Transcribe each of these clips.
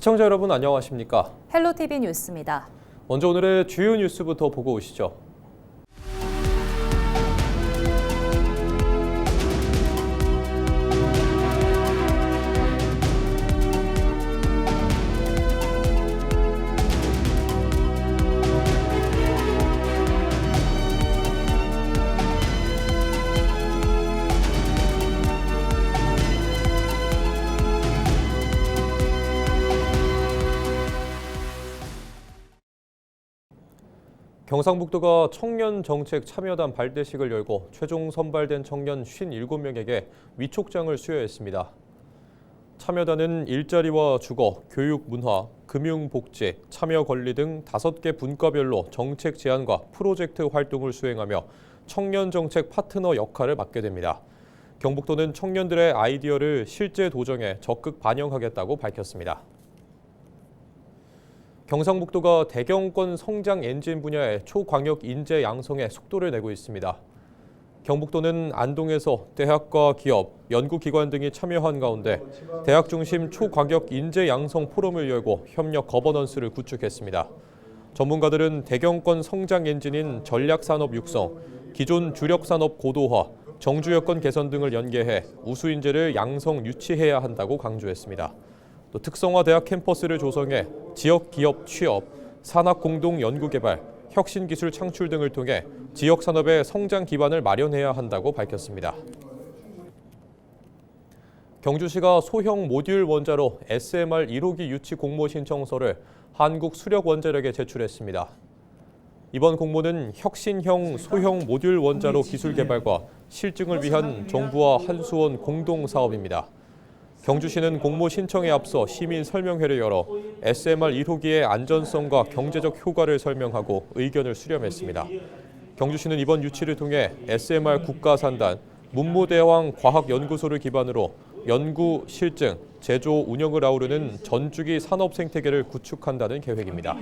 시청자 여러분 안녕하십니까? 헬로티비 뉴스입니다. 먼저 오늘의 주요 뉴스부터 보고 오시죠. 경상북도가 청년정책 참여단 발대식을 열고 최종 선발된 청년 57명에게 위촉장을 수여했습니다. 참여단은 일자리와 주거, 교육 문화, 금융복지, 참여 권리 등 5개 분과별로 정책 제안과 프로젝트 활동을 수행하며 청년정책 파트너 역할을 맡게 됩니다. 경북도는 청년들의 아이디어를 실제 도정에 적극 반영하겠다고 밝혔습니다. 경상북도가 대경권 성장 엔진 분야의 초광역 인재 양성에 속도를 내고 있습니다. 경북도는 안동에서 대학과 기업, 연구기관 등이 참여한 가운데 대학 중심 초광역 인재 양성 포럼을 열고 협력 거버넌스를 구축했습니다. 전문가들은 대경권 성장 엔진인 전략산업 육성, 기존 주력산업 고도화, 정주 여건 개선 등을 연계해 우수 인재를 양성 유치해야 한다고 강조했습니다. 또 특성화 대학 캠퍼스를 조성해 지역 기업 취업, 산학 공동 연구개발, 혁신 기술 창출 등을 통해 지역 산업의 성장 기반을 마련해야 한다고 밝혔습니다. 경주시가 소형 모듈 원자로 SMR 1호기 유치 공모 신청서를 한국수력원자력에 제출했습니다. 이번 공모는 혁신형 소형 모듈 원자로 기술 개발과 실증을 위한 정부와 한수원 공동 사업입니다. 경주시는 공모 신청에 앞서 시민 설명회를 열어 SMR 1호기의 안전성과 경제적 효과를 설명하고 의견을 수렴했습니다. 경주시는 이번 유치를 통해 SMR 국가산단, 문무대왕 과학연구소를 기반으로 연구, 실증, 제조, 운영을 아우르는 전주기 산업 생태계를 구축한다는 계획입니다.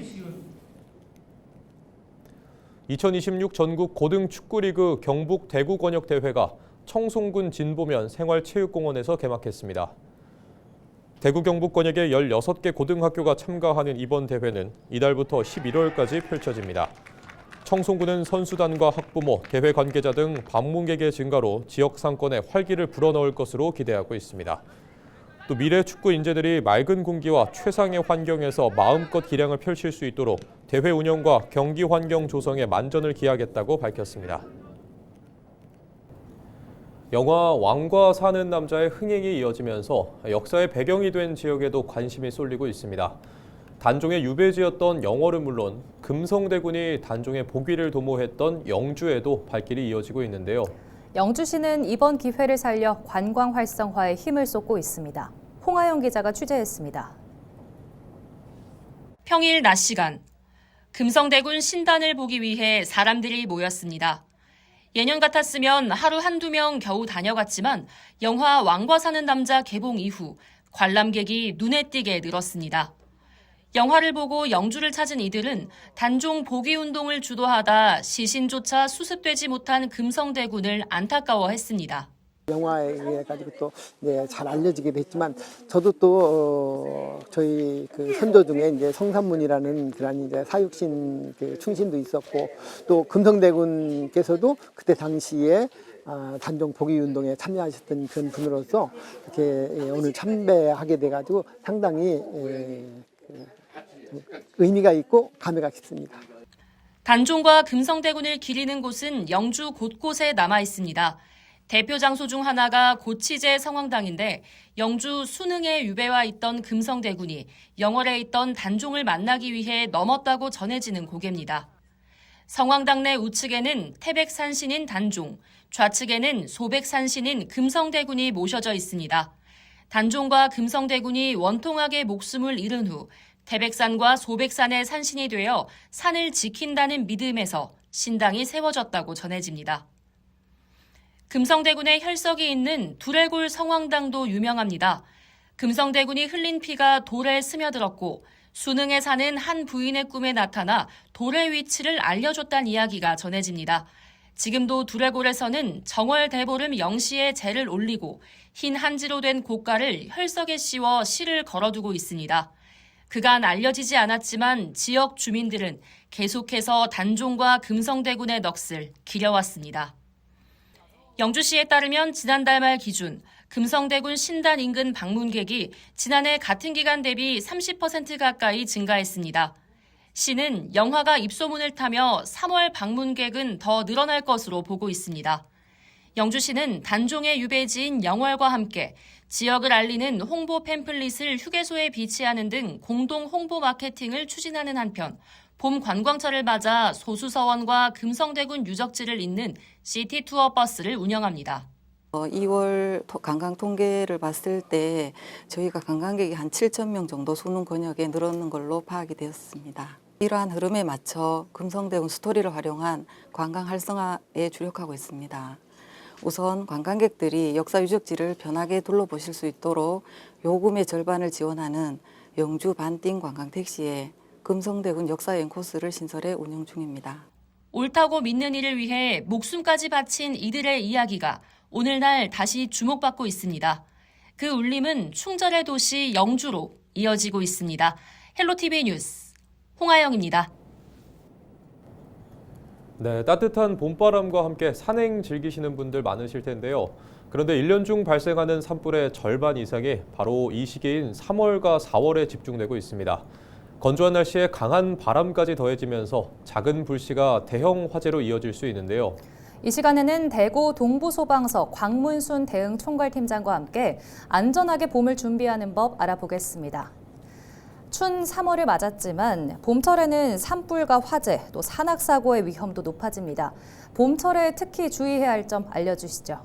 2026 전국 고등축구리그 경북 대구권역대회가 청송군 진보면 생활체육공원에서 개막했습니다. 대구 경북 권역의 16개 고등학교가 참가하는 이번 대회는 이달부터 11월까지 펼쳐집니다. 청송군은 선수단과 학부모, 대회 관계자 등 방문객의 증가로 지역 상권에 활기를 불어넣을 것으로 기대하고 있습니다. 또 미래 축구 인재들이 맑은 공기와 최상의 환경에서 마음껏 기량을 펼칠 수 있도록 대회 운영과 경기 환경 조성에 만전을 기하겠다고 밝혔습니다. 영화 왕과 사는 남자의 흥행이 이어지면서 역사의 배경이 된 지역에도 관심이 쏠리고 있습니다. 단종의 유배지였던 영월은 물론 금성대군이 단종의 복위를 도모했던 영주에도 발길이 이어지고 있는데요. 영주시는 이번 기회를 살려 관광 활성화에 힘을 쏟고 있습니다. 홍하영 기자가 취재했습니다. 평일 낮 시간, 금성대군 신단을 보기 위해 사람들이 모였습니다. 예년 같았으면 하루 한두 명 겨우 다녀갔지만 영화 왕과 사는 남자 개봉 이후 관람객이 눈에 띄게 늘었습니다. 영화를 보고 영주를 찾은 이들은 단종 복위 운동을 주도하다 시신조차 수습되지 못한 금성대군을 안타까워했습니다. 영화에 가지고 또 잘 알려지게 됐지만 저도 또 저희 그 선조 중에 이제 성산문이라는 그런 이제 사육신 그 충신도 있었고 또 금성대군께서도 그때 당시에 단종 복위 운동에 참여하셨던 그런 분으로서 이렇게 오늘 참배하게 돼가지고 상당히 의미가 있고 감회가 깊습니다. 단종과 금성대군을 기리는 곳은 영주 곳곳에 남아 있습니다. 대표 장소 중 하나가 고치제 성황당인데 영주 순흥에 유배와 있던 금성대군이 영월에 있던 단종을 만나기 위해 넘었다고 전해지는 고개입니다. 성황당 내 우측에는 태백산신인 단종, 좌측에는 소백산신인 금성대군이 모셔져 있습니다. 단종과 금성대군이 원통하게 목숨을 잃은 후 태백산과 소백산의 산신이 되어 산을 지킨다는 믿음에서 신당이 세워졌다고 전해집니다. 금성대군의 혈석이 있는 두레골 성황당도 유명합니다. 금성대군이 흘린 피가 돌에 스며들었고 순흥에 사는 한 부인의 꿈에 나타나 돌의 위치를 알려줬다는 이야기가 전해집니다. 지금도 두레골에서는 정월 대보름 영시에 제를 올리고 흰 한지로 된 고가를 혈석에 씌워 실을 걸어두고 있습니다. 그간 알려지지 않았지만 지역 주민들은 계속해서 단종과 금성대군의 넋을 기려왔습니다. 영주시에 따르면 지난달 말 기준 금성대군 신단 인근 방문객이 지난해 같은 기간 대비 30% 가까이 증가했습니다. 시는 영화가 입소문을 타며 3월 방문객은 더 늘어날 것으로 보고 있습니다. 영주시는 단종의 유배지인 영월과 함께 지역을 알리는 홍보 팸플릿을 휴게소에 비치하는 등 공동 홍보 마케팅을 추진하는 한편 봄 관광철을 맞아 소수서원과 금성대군 유적지를 잇는 시티 투어 버스를 운영합니다. 2월 관광 통계를 봤을 때 저희가 관광객이 한 7,000명 정도 수능 권역에 늘었는 걸로 파악이 되었습니다. 이러한 흐름에 맞춰 금성대군 스토리를 활용한 관광 활성화에 주력하고 있습니다. 우선 관광객들이 역사 유적지를 편하게 둘러보실 수 있도록 요금의 절반을 지원하는 영주 반띵 관광 택시에 금성대군 역사여행 코스를 신설해 운영 중입니다. 옳다고 믿는 일을 위해 목숨까지 바친 이들의 이야기가 오늘날 다시 주목받고 있습니다. 그 울림은 충절의 도시 영주로 이어지고 있습니다. 헬로티비 뉴스 홍아영입니다. 네, 따뜻한 봄바람과 함께 산행 즐기시는 분들 많으실 텐데요. 그런데 1년 중 발생하는 산불의 절반 이상이 바로 이 시기인 3월과 4월에 집중되고 있습니다. 건조한 날씨에 강한 바람까지 더해지면서 작은 불씨가 대형 화재로 이어질 수 있는데요. 이 시간에는 대구 동부소방서 광문순 대응총괄팀장과 함께 안전하게 봄을 준비하는 법 알아보겠습니다. 추운 3월을 맞았지만 봄철에는 산불과 화재, 또 산악사고의 위험도 높아집니다. 봄철에 특히 주의해야 할 점 알려주시죠.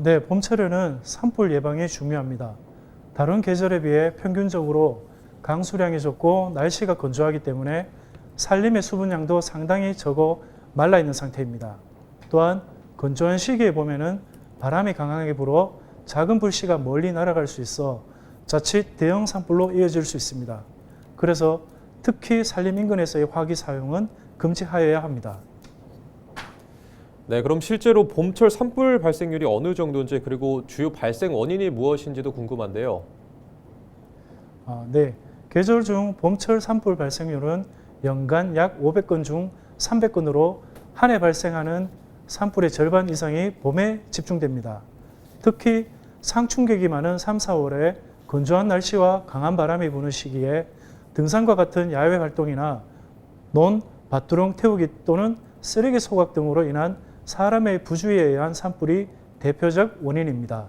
네, 봄철에는 산불 예방이 중요합니다. 다른 계절에 비해 평균적으로 강수량이 적고 날씨가 건조하기 때문에 산림의 수분량도 상당히 적어 말라있는 상태입니다. 또한 건조한 시기에 보면은 바람이 강하게 불어 작은 불씨가 멀리 날아갈 수 있어 자칫 대형 산불로 이어질 수 있습니다. 그래서 특히 산림 인근에서의 화기 사용은 금지하여야 합니다. 네, 그럼 실제로 봄철 산불 발생률이 어느 정도인지 그리고 주요 발생 원인이 무엇인지도 궁금한데요. 네, 계절 중 봄철 산불 발생률은 연간 약 500건 중 300건으로 한 해 발생하는 산불의 절반 이상이 봄에 집중됩니다. 특히 상충객이 많은 3, 4월에 건조한 날씨와 강한 바람이 부는 시기에 등산과 같은 야외 활동이나 논, 밭두렁 태우기 또는 쓰레기 소각 등으로 인한 사람의 부주의에 의한 산불이 대표적 원인입니다.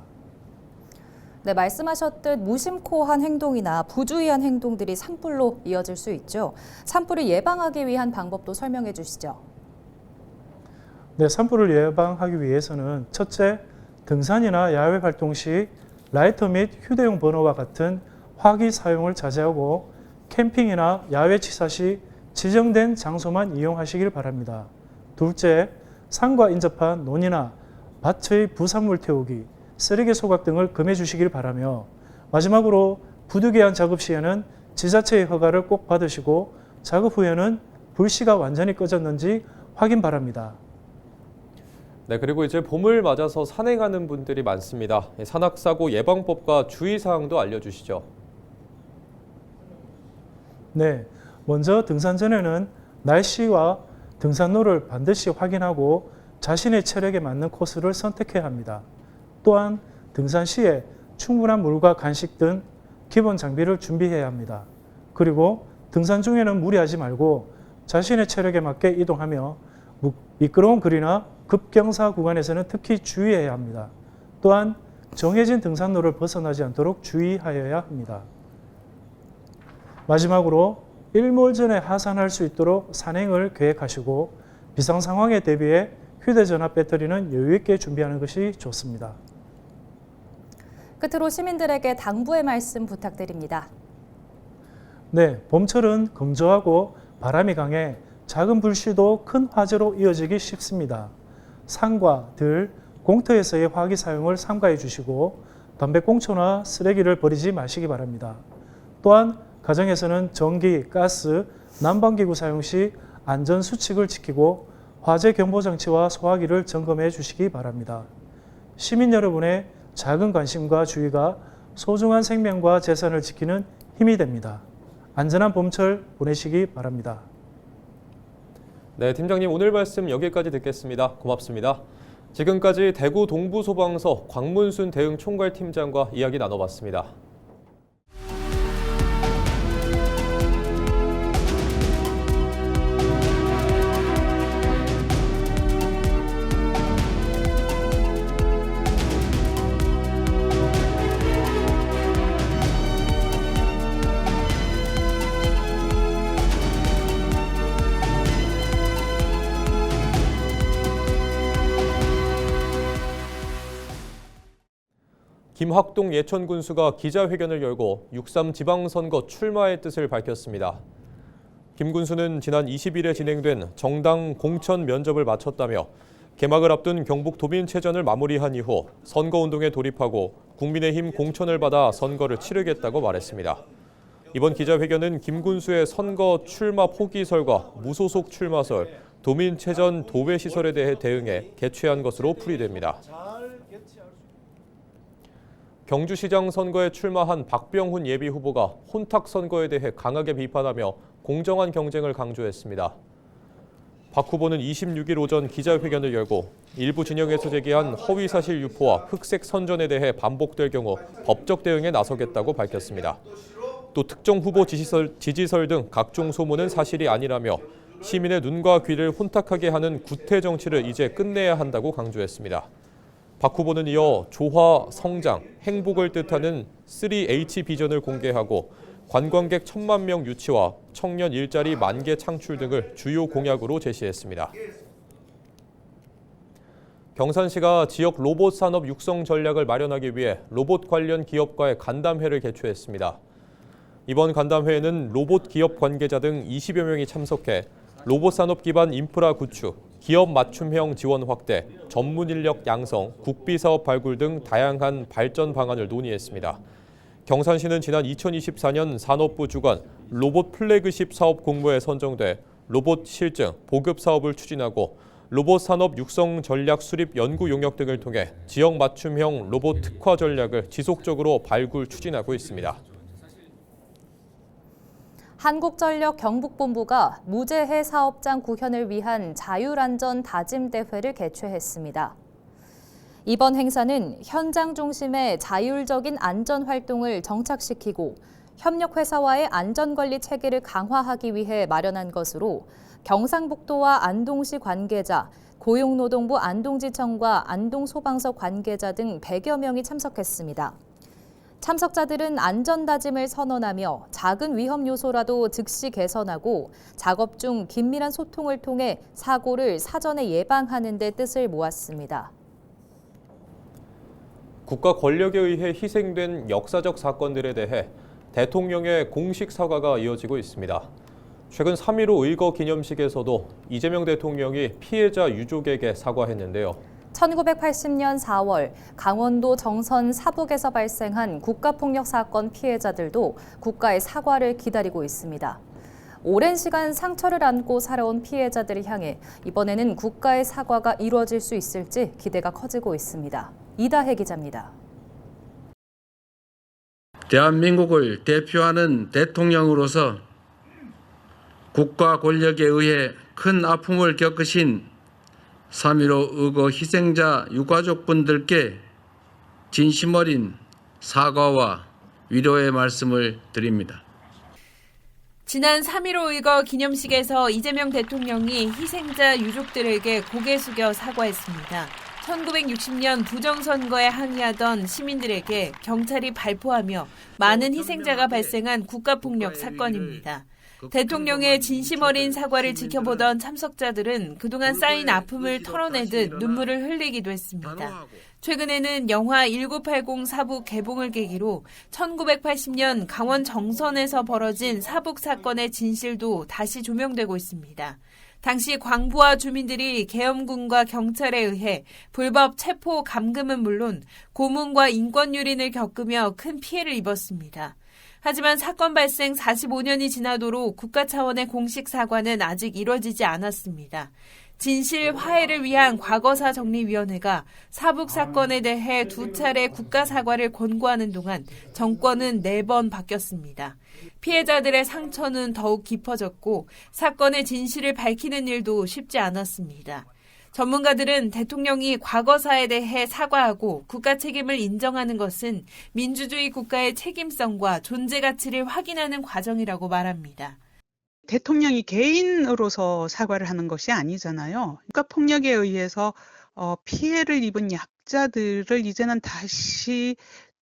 네, 말씀하셨듯 무심코한 행동이나 부주의한 행동들이 산불로 이어질 수 있죠. 산불을 예방하기 위한 방법도 설명해 주시죠. 네, 산불을 예방하기 위해서는 첫째, 등산이나 야외 활동 시 라이터 및 휴대용 버너와 같은 화기 사용을 자제하고 캠핑이나 야외 취사 시 지정된 장소만 이용하시길 바랍니다. 둘째, 산과 인접한 논이나 밭의 부산물 태우기, 쓰레기 소각 등을 금해 주시길 바라며 마지막으로 부득이한 작업 시에는 지자체의 허가를 꼭 받으시고 작업 후에는 불씨가 완전히 꺼졌는지 확인 바랍니다. 네, 그리고 이제 봄을 맞아서 산행하는 분들이 많습니다. 산악사고 예방법과 주의사항도 알려주시죠. 네, 먼저 등산 전에는 날씨와 등산로를 반드시 확인하고 자신의 체력에 맞는 코스를 선택해야 합니다. 또한 등산 시에 충분한 물과 간식 등 기본 장비를 준비해야 합니다. 그리고 등산 중에는 무리하지 말고 자신의 체력에 맞게 이동하며 미끄러운 거리나 급경사 구간에서는 특히 주의해야 합니다. 또한 정해진 등산로를 벗어나지 않도록 주의하여야 합니다. 마지막으로 일몰 전에 하산할 수 있도록 산행을 계획하시고 비상 상황에 대비해 휴대전화 배터리는 여유 있게 준비하는 것이 좋습니다. 끝으로 시민들에게 당부의 말씀 부탁드립니다. 네, 봄철은 건조하고 바람이 강해 작은 불씨도 큰 화재로 이어지기 쉽습니다. 산과 들, 공터에서의 화기 사용을 삼가해 주시고 담배꽁초나 쓰레기를 버리지 마시기 바랍니다. 또한 가정에서는 전기, 가스, 난방기구 사용 시 안전수칙을 지키고 화재 경보장치와 소화기를 점검해 주시기 바랍니다. 시민 여러분의 작은 관심과 주의가 소중한 생명과 재산을 지키는 힘이 됩니다. 안전한 봄철 보내시기 바랍니다. 네, 팀장님 오늘 말씀 여기까지 듣겠습니다. 고맙습니다. 지금까지 대구 동부소방서 광문순 대응총괄팀장과 이야기 나눠봤습니다. 김학동 예천군수가 기자회견을 열고 6.3 지방선거 출마의 뜻을 밝혔습니다. 김 군수는 지난 20일에 진행된 정당 공천 면접을 마쳤다며 개막을 앞둔 경북 도민체전을 마무리한 이후 선거운동에 돌입하고 국민의힘 공천을 받아 선거를 치르겠다고 말했습니다. 이번 기자회견은 김 군수의 선거 출마 포기설과 무소속 출마설, 도민체전 도배시설에 대해 대응해 개최한 것으로 풀이됩니다. 경주시장 선거에 출마한 박병훈 예비후보가 혼탁 선거에 대해 강하게 비판하며 공정한 경쟁을 강조했습니다. 박 후보는 26일 오전 기자회견을 열고 일부 진영에서 제기한 허위사실 유포와 흑색 선전에 대해 반복될 경우 법적 대응에 나서겠다고 밝혔습니다. 또 특정 후보 지지설 등 각종 소문은 사실이 아니라며 시민의 눈과 귀를 혼탁하게 하는 구태 정치를 이제 끝내야 한다고 강조했습니다. 박 후보는 이어 조화, 성장, 행복을 뜻하는 3H 비전을 공개하고 관광객 1,000만 명 유치와 청년 일자리 10,000개 창출 등을 주요 공약으로 제시했습니다. 경산시가 지역 로봇 산업 육성 전략을 마련하기 위해 로봇 관련 기업과의 간담회를 개최했습니다. 이번 간담회에는 로봇 기업 관계자 등 20여 명이 참석해 로봇 산업 기반 인프라 구축, 기업 맞춤형 지원 확대, 전문 인력 양성, 국비 사업 발굴 등 다양한 발전 방안을 논의했습니다. 경산시는 지난 2024년 산업부 주관 로봇 플래그십 사업 공모에 선정돼 로봇 실증, 보급 사업을 추진하고 로봇 산업 육성 전략 수립 연구 용역 등을 통해 지역 맞춤형 로봇 특화 전략을 지속적으로 발굴 추진하고 있습니다. 한국전력 경북본부가 무제해 사업장 구현을 위한 자율안전 다짐대회를 개최했습니다. 이번 행사는 현장 중심의 자율적인 안전활동을 정착시키고 협력회사와의 안전관리 체계를 강화하기 위해 마련한 것으로 경상북도와 안동시 관계자, 고용노동부 안동지청과 안동소방서 관계자 등 100여 명이 참석했습니다. 참석자들은 안전다짐을 선언하며 작은 위험 요소라도 즉시 개선하고 작업 중 긴밀한 소통을 통해 사고를 사전에 예방하는 데 뜻을 모았습니다. 국가 권력에 의해 희생된 역사적 사건들에 대해 대통령의 공식 사과가 이어지고 있습니다. 최근 3.15 의거 기념식에서도 이재명 대통령이 피해자 유족에게 사과했는데요. 1980년 4월 강원도 정선 사북에서 발생한 국가폭력 사건 피해자들도 국가의 사과를 기다리고 있습니다. 오랜 시간 상처를 안고 살아온 피해자들을 향해 이번에는 국가의 사과가 이루어질 수 있을지 기대가 커지고 있습니다. 이다혜 기자입니다. 대한민국을 대표하는 대통령으로서 국가 권력에 의해 큰 아픔을 겪으신 3.15 의거 희생자 유가족분들께 진심 어린 사과와 위로의 말씀을 드립니다. 지난 3.15 의거 기념식에서 이재명 대통령이 희생자 유족들에게 고개 숙여 사과했습니다. 1960년 부정선거에 항의하던 시민들에게 경찰이 발포하며 많은 희생자가 발생한 국가폭력 사건입니다. 대통령의 진심 어린 사과를 지켜보던 참석자들은 그동안 쌓인 아픔을 털어내듯 눈물을 흘리기도 했습니다. 최근에는 영화 1980 사북 개봉을 계기로 1980년 강원 정선에서 벌어진 사북 사건의 진실도 다시 조명되고 있습니다. 당시 광부와 주민들이 계엄군과 경찰에 의해 불법 체포 감금은 물론 고문과 인권유린을 겪으며 큰 피해를 입었습니다. 하지만 사건 발생 45년이 지나도록 국가 차원의 공식 사과는 아직 이뤄지지 않았습니다. 진실 화해를 위한 과거사 정리위원회가 사북 사건에 대해 2차례 국가 사과를 권고하는 동안 정권은 4번 바뀌었습니다. 피해자들의 상처는 더욱 깊어졌고 사건의 진실을 밝히는 일도 쉽지 않았습니다. 전문가들은 대통령이 과거사에 대해 사과하고 국가 책임을 인정하는 것은 민주주의 국가의 책임성과 존재 가치를 확인하는 과정이라고 말합니다. 대통령이 개인으로서 사과를 하는 것이 아니잖아요. 국가폭력에 의해서 피해를 입은 약자들을 이제는 다시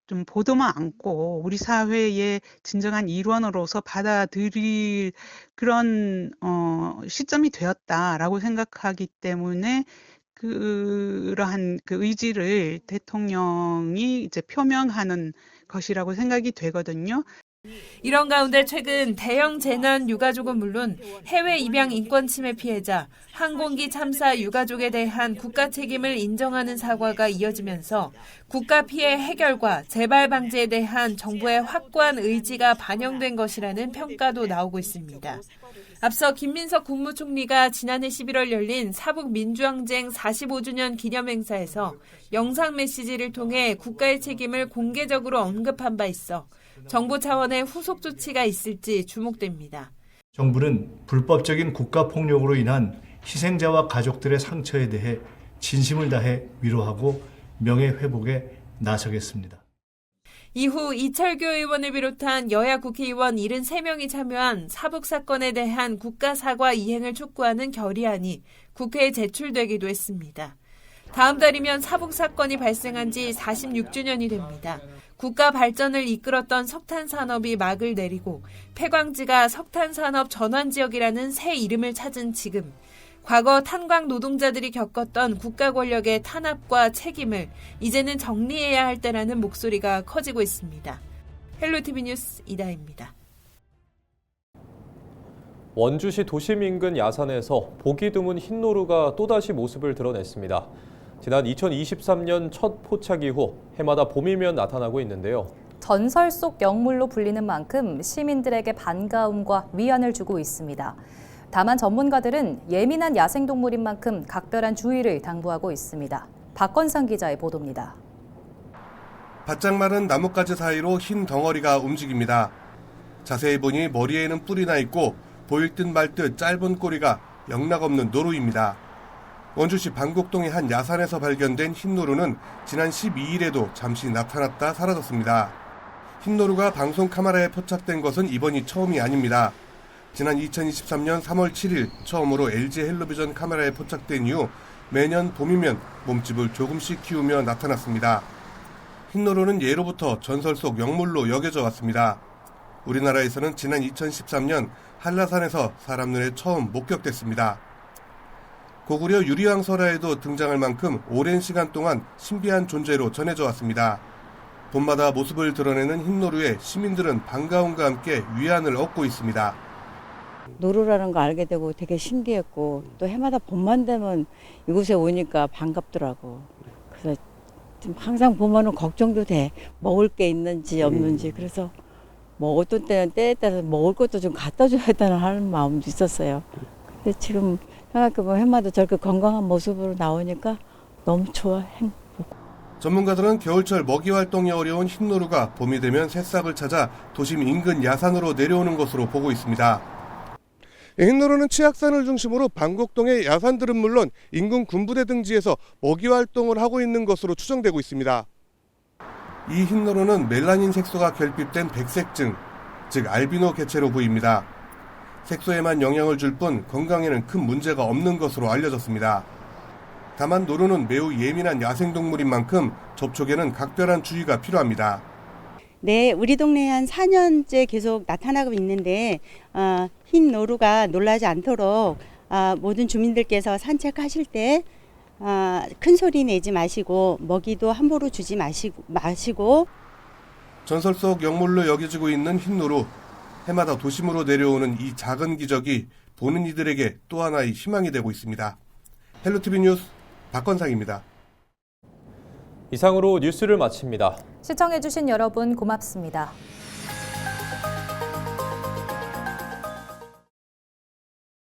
좀 보도만 않고 우리 사회의 진정한 일원으로서 받아들일 그런 시점이 되었다라고 생각하기 때문에 그러한 그 의지를 대통령이 이제 표명하는 것이라고 생각이 되거든요. 이런 가운데 최근 대형 재난 유가족은 물론 해외 입양 인권 침해 피해자, 항공기 참사 유가족에 대한 국가 책임을 인정하는 사과가 이어지면서 국가 피해 해결과 재발 방지에 대한 정부의 확고한 의지가 반영된 것이라는 평가도 나오고 있습니다. 앞서 김민석 국무총리가 지난해 11월 열린 사북 민주항쟁 45주년 기념행사에서 영상 메시지를 통해 국가의 책임을 공개적으로 언급한 바 있어 정부 차원의 후속 조치가 있을지 주목됩니다. 정부는 불법적인 국가폭력으로 인한 희생자와 가족들의 상처에 대해 진심을 다해 위로하고 명예회복에 나서겠습니다. 이후 이철규 의원을 비롯한 여야 국회의원 73명이 참여한 사북 사건에 대한 국가 사과 이행을 촉구하는 결의안이 국회에 제출되기도 했습니다. 다음 달이면 사북 사건이 발생한 지 46주년이 됩니다. 국가 발전을 이끌었던 석탄 산업이 막을 내리고 폐광지가 석탄 산업 전환 지역이라는 새 이름을 찾은 지금 과거 탄광 노동자들이 겪었던 국가 권력의 탄압과 책임을 이제는 정리해야 할 때라는 목소리가 커지고 있습니다. 헬로티비 뉴스 이다혜입니다. 원주시 도심 인근 야산에서 보기 드문 흰노루가 또다시 모습을 드러냈습니다. 지난 2023년 첫 포착 이후 해마다 봄이면 나타나고 있는데요. 전설 속 영물로 불리는 만큼 시민들에게 반가움과 위안을 주고 있습니다. 다만 전문가들은 예민한 야생동물인 만큼 각별한 주의를 당부하고 있습니다. 박건상 기자의 보도입니다. 바짝 마른 나뭇가지 사이로 흰 덩어리가 움직입니다. 자세히 보니 머리에는 뿔이 나 있고 보일 듯 말 듯 짧은 꼬리가 영락없는 노루입니다. 원주시 방곡동의 한 야산에서 발견된 흰노루는 지난 12일에도 잠시 나타났다 사라졌습니다. 흰노루가 방송 카메라에 포착된 것은 이번이 처음이 아닙니다. 지난 2023년 3월 7일 처음으로 LG 헬로비전 카메라에 포착된 이후 매년 봄이면 몸집을 조금씩 키우며 나타났습니다. 흰노루는 예로부터 전설 속 영물로 여겨져 왔습니다. 우리나라에서는 지난 2013년 한라산에서 사람 눈에 처음 목격됐습니다. 고구려 유리왕설화에도 등장할 만큼 오랜 시간 동안 신비한 존재로 전해져 왔습니다. 봄마다 모습을 드러내는 흰노루에 시민들은 반가움과 함께 위안을 얻고 있습니다. 노루라는 거 알게 되고 되게 신기했고 또 해마다 봄만 되면 이곳에 오니까 반갑더라고. 그래서 좀 항상 보면은 걱정도 돼. 먹을 게 있는지 없는지. 그래서 뭐 어떤 때는 때에 따라서 먹을 것도 좀 갖다 줘야 되나 하는 마음도 있었어요. 근데 지금 생각해보면 해마다 저렇게 건강한 모습으로 나오니까 너무 좋아, 행복. 전문가들은 겨울철 먹이 활동이 어려운 흰노루가 봄이 되면 새싹을 찾아 도심 인근 야산으로 내려오는 것으로 보고 있습니다. 흰노루는 치악산을 중심으로 방곡동의 야산들은 물론 인근 군부대 등지에서 먹이 활동을 하고 있는 것으로 추정되고 있습니다. 이 흰노루는 멜라닌 색소가 결핍된 백색증, 즉 알비노 개체로 보입니다. 색소에만 영향을 줄 뿐 건강에는 큰 문제가 없는 것으로 알려졌습니다. 다만 노루는 매우 예민한 야생동물인 만큼 접촉에는 각별한 주의가 필요합니다. 네, 우리 동네에 한 4년째 계속 나타나고 있는데 흰 노루가 놀라지 않도록 모든 주민들께서 산책하실 때 큰 소리 내지 마시고 먹이도 함부로 주지 마시고 전설 속 영물로 여겨지고 있는 흰노루. 해마다 도심으로 내려오는 이 작은 기적이 보는 이들에게 또 하나의 희망이 되고 있습니다. 헬로티비 뉴스 박건상입니다. 이상으로 뉴스를 마칩니다. 시청해주신 여러분 고맙습니다.